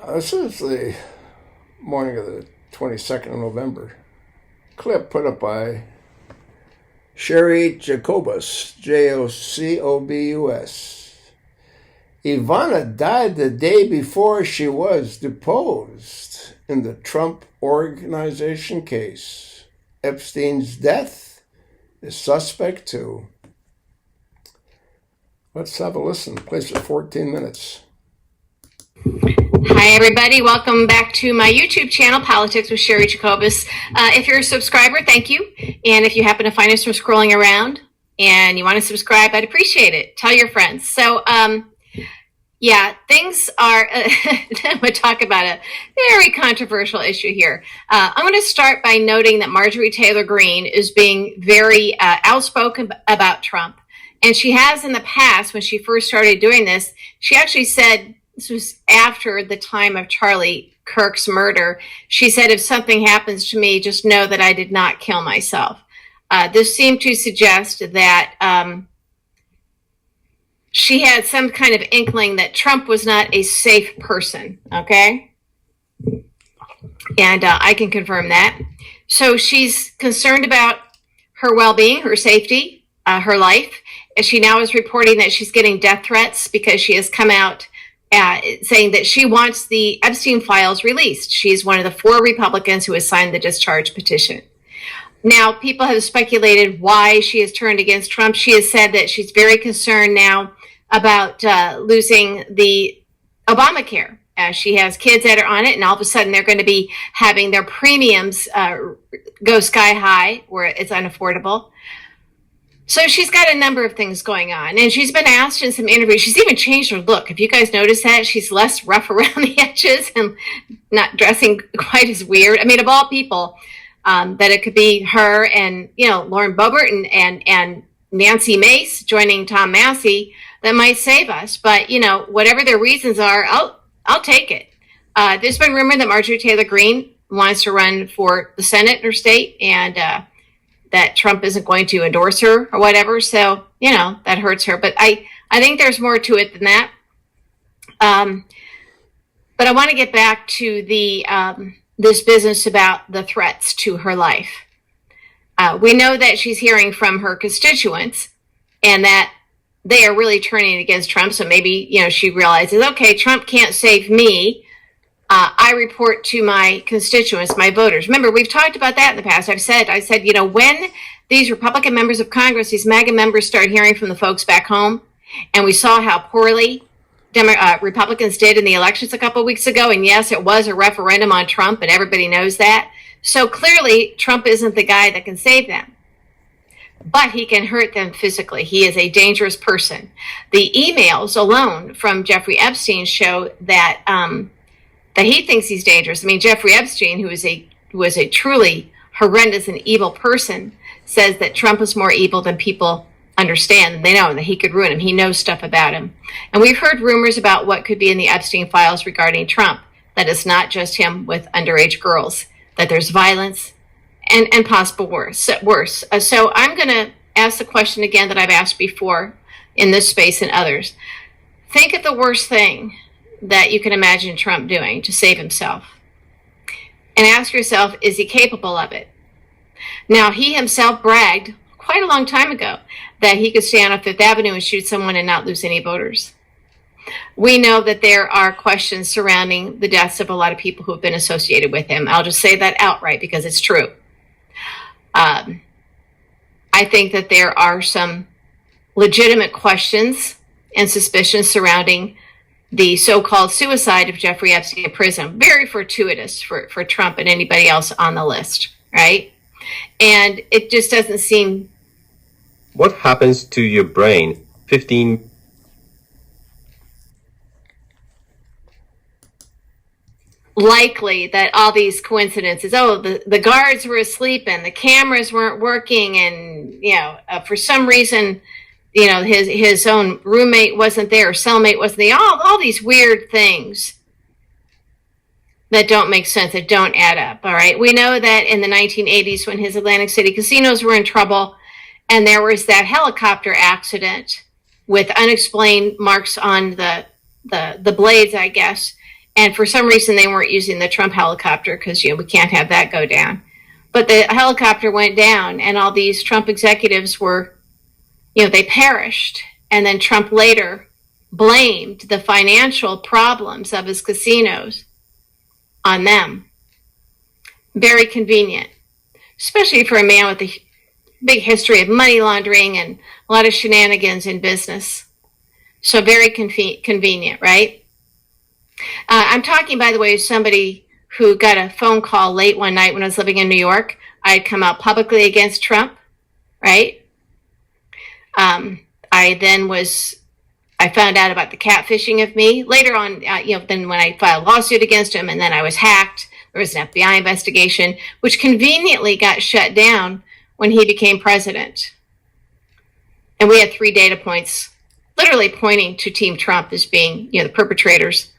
This is the morning of the 22nd of November. Clip put up by Sherry Jacobus, Jacobus. Evana died the day before she was deposed in the Trump Organization case. Epstein's death is suspect too. Let's have a listen. Plays for 14 minutes. Hi, everybody. Welcome back to my YouTube channel, Politics with Sherry Jacobus. If you're a subscriber, thank you. And if you happen to find us from scrolling around and you want to subscribe, I'd appreciate it. Tell your friends. So, things are, I'm going to talk about a very controversial issue here. I'm going to start by noting that Marjorie Taylor Greene is being very outspoken about Trump. And she has in the past, when she first started doing this, she actually said, this was after the time of Charlie Kirk's murder, she said, if something happens to me, just know that I did not kill myself. This seemed to suggest that she had some kind of inkling that Trump was not a safe person, okay? And I can confirm that. So she's concerned about her well-being, her safety, her life. And she now is reporting that she's getting death threats because she has come out saying that she wants the Epstein files released. She's one of the 4 Republicans who has signed the discharge petition. Now, people have speculated why she has turned against Trump. She has said that she's very concerned now about losing the Obamacare. She has kids that are on it, and all of a sudden they're going to be having their premiums go sky high where it's unaffordable. So she's got a number of things going on, and she's been asked in some interviews. She's even changed her look. Have you guys noticed that? She's less rough around the edges and not dressing quite as weird. I mean, of all people, that it could be her and, Lauren Boebert and Nancy Mace joining Tom Massey that might save us. But, whatever their reasons are, I'll take it. There's been rumor that Marjorie Taylor Greene wants to run for the Senate in her state, and that Trump isn't going to endorse her or whatever. So, that hurts her. But I think there's more to it than that. But I want to get back to the this business about the threats to her life. We know that she's hearing from her constituents and that they are really turning against Trump. So maybe, she realizes, okay, Trump can't save me. I report to my constituents, my voters. Remember, we've talked about that in the past. I said, when these Republican members of Congress, these MAGA members start hearing from the folks back home, and we saw how poorly Republicans did in the elections a couple of weeks ago, and yes, it was a referendum on Trump, and everybody knows that. So clearly, Trump isn't the guy that can save them. But he can hurt them physically. He is a dangerous person. The emails alone from Jeffrey Epstein show that that he thinks he's dangerous. I mean, Jeffrey Epstein, who was a truly horrendous and evil person, says that Trump is more evil than people understand. They know that he could ruin him. He knows stuff about him. And we've heard rumors about what could be in the Epstein files regarding Trump, that it's not just him with underage girls, that there's violence and possible worse. So I'm going to ask the question again that I've asked before in this space and others. Think of the worst thing that you can imagine Trump doing to save himself. And ask yourself, is he capable of it? Now, he himself bragged quite a long time ago that he could stand on Fifth Avenue and shoot someone and not lose any voters. We know that there are questions surrounding the deaths of a lot of people who have been associated with him. I'll just say that outright because it's true. I think that there are some legitimate questions and suspicions surrounding the so-called suicide of Jeffrey Epstein in prison. Very fortuitous for Trump and anybody else on the list, right? And it just doesn't seem... What happens to your brain 15... likely that all these coincidences, the guards were asleep and the cameras weren't working, and, for some reason... his own roommate wasn't there, or cellmate wasn't there, all these weird things that don't make sense, that don't add up, all right? We know that in the 1980s, when his Atlantic City casinos were in trouble, and there was that helicopter accident with unexplained marks on the blades, I guess, And for some reason, they weren't using the Trump helicopter because, we can't have that go down. But the helicopter went down, and all these Trump executives were, they perished. And then Trump later blamed the financial problems of his casinos on them. Very convenient, especially for a man with a big history of money laundering and a lot of shenanigans in business. So very convenient, right? I'm talking, by the way, as somebody who got a phone call late one night when I was living in New York. I had come out publicly against Trump, right? I found out about the catfishing of me. Later on, then when I filed a lawsuit against him, and then I was hacked, there was an FBI investigation, which conveniently got shut down when he became president. And we had 3 data points literally pointing to Team Trump as being, the perpetrators,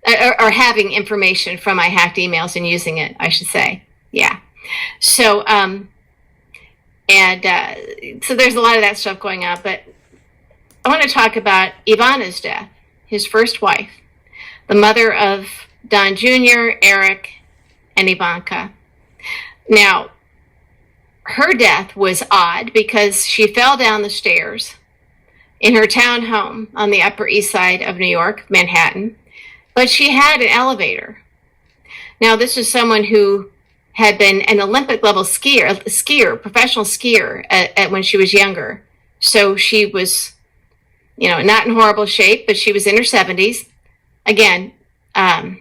or having information from my hacked emails and using it, I should say. Yeah. So, so there's a lot of that stuff going on. But I want to talk about Evana's death, his first wife, the mother of Don Jr., Eric, and Ivanka. Now, her death was odd because she fell down the stairs in her townhome on the Upper East Side of New York, Manhattan, but she had an elevator. Now, this is someone who had been an Olympic level skier, professional skier at when she was younger. So she was, not in horrible shape, but she was in her 70s. Again, that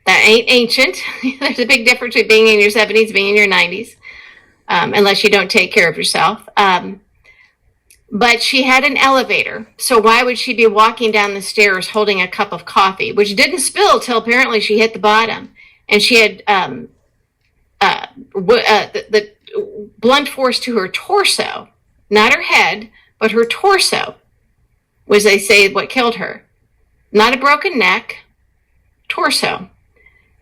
ain't ancient. There's a big difference between being in your 70s and being in your 90s, unless you don't take care of yourself. But she had an elevator, so why would she be walking down the stairs holding a cup of coffee, which didn't spill till apparently she hit the bottom, and she had the blunt force to her torso, not her head, but her torso, was, they say, what killed her. Not a broken neck, torso.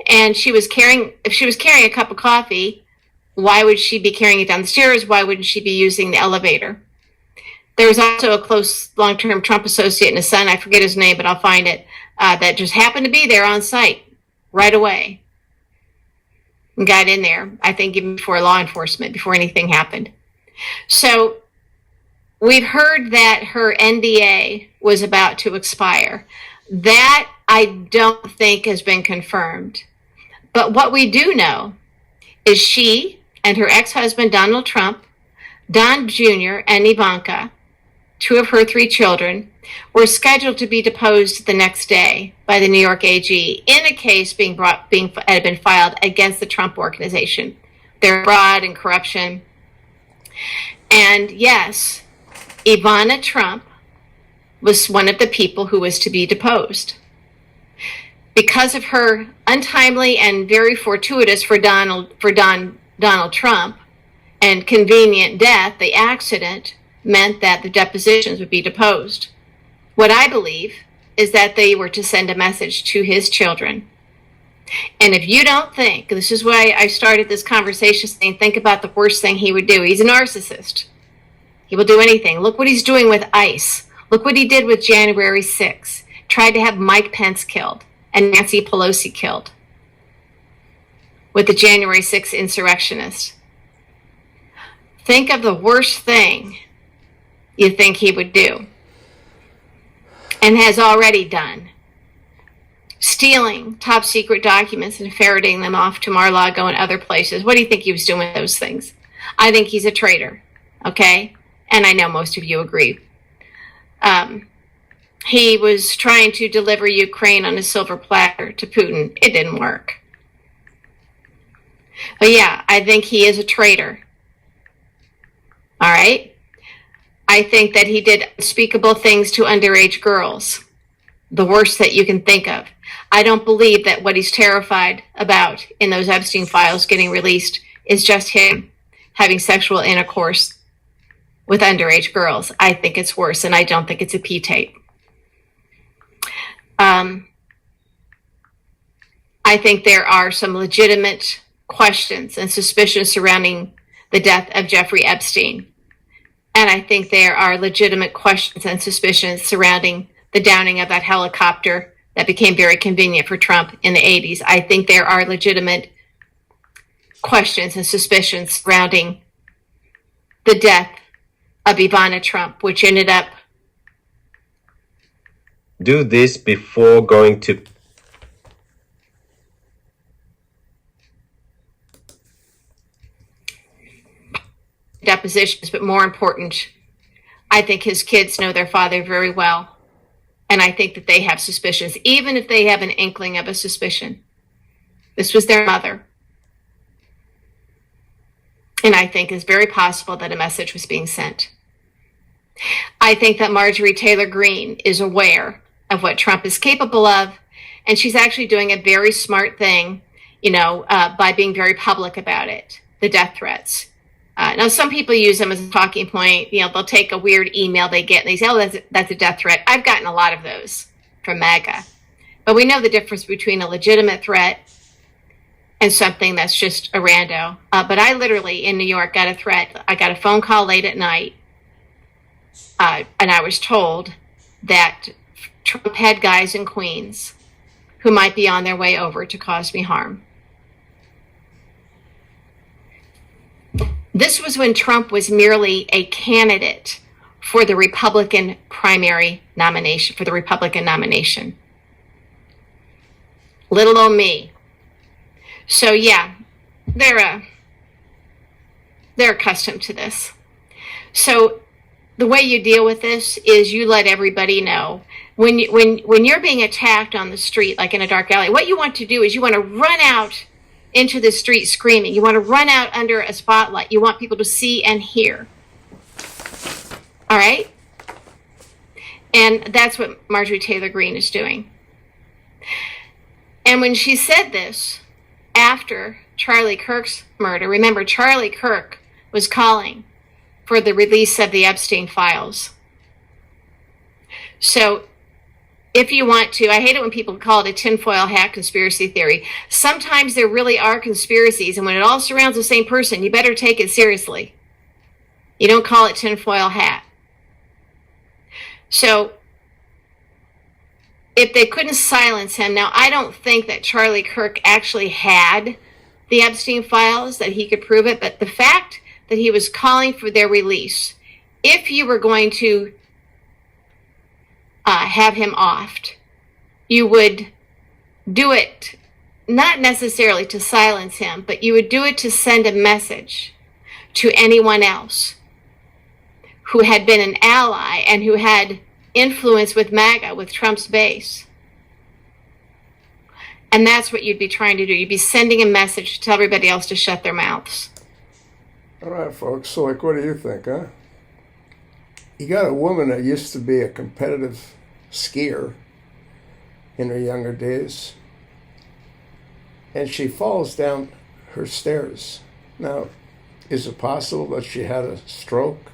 And if she was carrying a cup of coffee, why would she be carrying it down the stairs? Why wouldn't she be using the elevator? There was also a close long-term Trump associate and his son, I forget his name, but I'll find it, that just happened to be there on site right away and got in there, I think even before law enforcement, before anything happened. So we've heard that her NDA was about to expire. That I don't think has been confirmed. But what we do know is she and her ex-husband, Donald Trump, Don Jr., and Ivanka, 2 of her 3 children, were scheduled to be deposed the next day by the New York AG in a case had been filed against the Trump Organization. Their fraud and corruption. And yes, Evana Trump was one of the people who was to be deposed. Because of her untimely and very fortuitous for Donald Trump and convenient death, the accident meant that the depositions would be deposed. What I believe is that they were to send a message to his children. And if you don't think, this is why I started this conversation saying, think about the worst thing he would do. He's a narcissist. He will do anything. Look what he's doing with ICE. Look what he did with January 6th. Tried to have Mike Pence killed and Nancy Pelosi killed with the January 6th insurrectionists. Think of the worst thing you think he would do and has already done. Stealing top secret documents and ferreting them off to Mar-a-Lago and other places. What do you think he was doing with those things? I think he's a traitor, okay? And I know most of you agree. He was trying to deliver Ukraine on a silver platter to Putin. It didn't work. But yeah, I think he is a traitor. All right? I think that he did unspeakable things to underage girls. The worst that you can think of. I don't believe that what he's terrified about in those Epstein files getting released is just him having sexual intercourse with underage girls. I think it's worse, and I don't think it's a P-tape. I think there are some legitimate questions and suspicions surrounding the death of Jeffrey Epstein. And I think there are legitimate questions and suspicions surrounding the downing of that helicopter that became very convenient for Trump in the 80s. I think there are legitimate questions and suspicions surrounding the death of Evana Trump, which ended up Do this before going to depositions, but more important, I think his kids know their father very well. And I think that they have suspicions, even if they have an inkling of a suspicion. This was their mother. And I think it's very possible that a message was being sent. I think that Marjorie Taylor Greene is aware of what Trump is capable of, and she's actually doing a very smart thing, by being very public about it, the death threats. Now, some people use them as a talking point. They'll take a weird email they get and they say, oh, that's a death threat. I've gotten a lot of those from MAGA. But we know the difference between a legitimate threat and something that's just a rando. But I literally, in New York, got a threat. I got a phone call late at night, and I was told that Trump had guys in Queens who might be on their way over to cause me harm. This was when Trump was merely a candidate for the Republican primary nomination, for the Republican nomination. Little old me. So yeah, they're accustomed to this. So the way you deal with this is you let everybody know. When you're being attacked on the street, like in a dark alley, what you want to do is you want to run out into the street screaming. You want to run out under a spotlight. You want people to see and hear. All right? And that's what Marjorie Taylor Greene is doing. And when she said this after Charlie Kirk's murder, remember, Charlie Kirk was calling for the release of the Epstein files. So if you want to, I hate it when people call it a tinfoil hat conspiracy theory. Sometimes there really are conspiracies, and when it all surrounds the same person, you better take it seriously. You don't call it tinfoil hat. So if they couldn't silence him, now I don't think that Charlie Kirk actually had the Epstein files, that he could prove it, but the fact that he was calling for their release, if you were going to have him offed, you would do it not necessarily to silence him, but you would do it to send a message to anyone else who had been an ally and who had influence with MAGA, with Trump's base. And that's what you'd be trying to do. You'd be sending a message to tell everybody else to shut their mouths. All right, folks. So, what do you think, huh? You got a woman that used to be a competitive skier in her younger days, and she falls down her stairs. Now, is it possible that she had a stroke?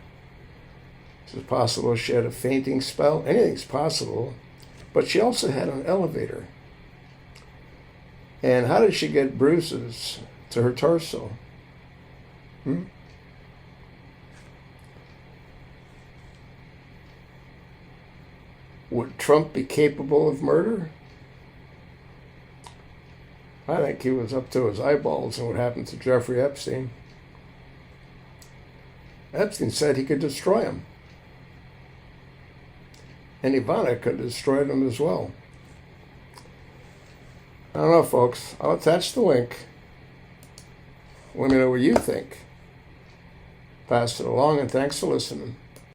Is it possible she had a fainting spell? Anything's possible. But she also had an elevator. And how did she get bruises to her torso? Would Trump be capable of murder? I think he was up to his eyeballs in what happened to Jeffrey Epstein. Epstein said he could destroy him. And Evana could have destroyed him as well. I don't know, folks. I'll attach the link. Let me know what you think. Pass it along, and thanks for listening.